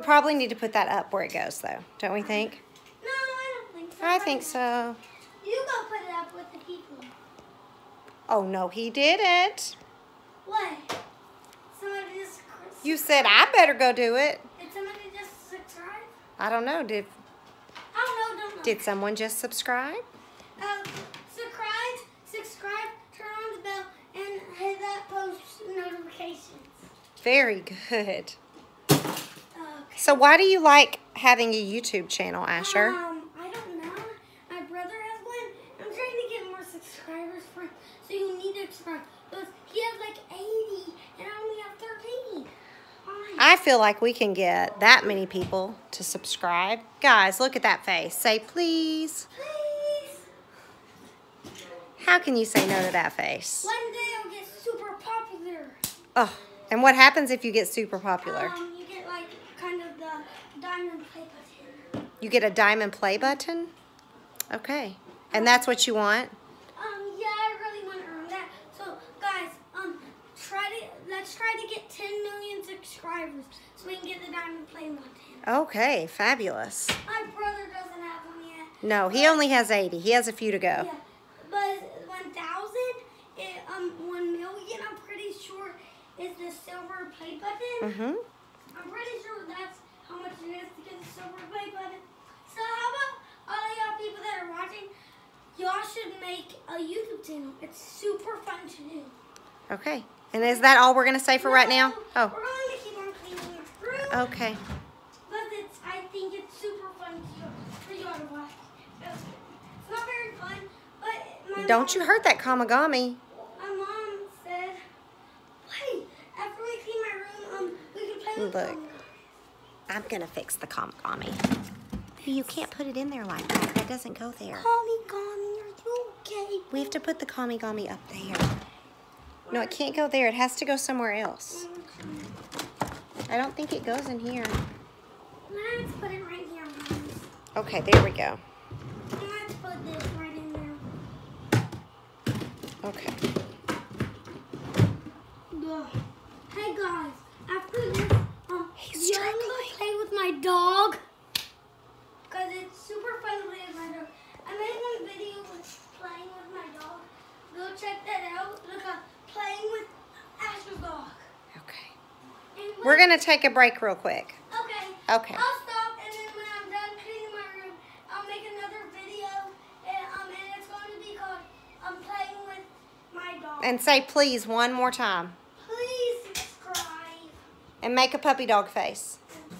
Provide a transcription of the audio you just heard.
probably need to put that up where it goes, though. Don't we think? No, I don't think so. I think so. You go put it up with the people. Oh, no, he didn't. What? Somebody just... You said I better go do it. Did somebody just subscribe? I don't know. Did Don't know. Did someone just subscribe? Subscribe, turn on the bell, and hit that post notifications. Very good. Okay. So why do you like having a YouTube channel, Asher? I don't know. My brother has one. I'm trying to get more subscribers for him, so you need to subscribe. Because he has like 80, and I only have 13. I feel like we can get that many people to subscribe. Guys, look at that face. Say please. Please. How can you say no to that face? One day I'll get super popular. Oh, and what happens if you get super popular? You get like kind of the diamond play button. You get a diamond play button? Okay. And that's what you want? Yeah, I really want to earn that. So, guys, let's try to get 10 million subscribers so we can get the diamond play button. Okay, fabulous. My brother doesn't have them yet. No, he only has 80. He has a few to go. Yeah, but 1 million, I'm pretty sure, is the silver play button. Mm-hmm. I'm pretty sure that's how much it is to get the silver play button. So how about all of y'all people that are watching, y'all should make a YouTube channel. It's super fun to do. Okay. And is that all we're going to say for right now? Oh. We're going to keep on cleaning your room. Okay. But I think it's super fun for y'all to watch. It's not very fun, but Don't you hurt that Kamigami. My mom said, wait, after we clean my room, we can play with Look. I'm going to fix the Kamigami. You can't put it in there like that. That doesn't go there. Kamigami, are you okay? We have to put the Kamigami up there. No, it can't go there. It has to go somewhere else. I don't think it goes in here. Let's put it right here, Mom. Okay, there we go. Let's put this right in there. Okay. Hey guys, after this, He's you want me to play with my dog? Because it's super fun to play with my dog. I made one video with playing with my dog. Go check that out. Look up, playing with Asher's dog. Okay. And We're going to take a break real quick. Okay. Okay. I'll stop, and then when I'm done cleaning my room, I'll make another video, and it's going to be called Playing with My Dog. And say please one more time. Please subscribe. And make a puppy dog face. And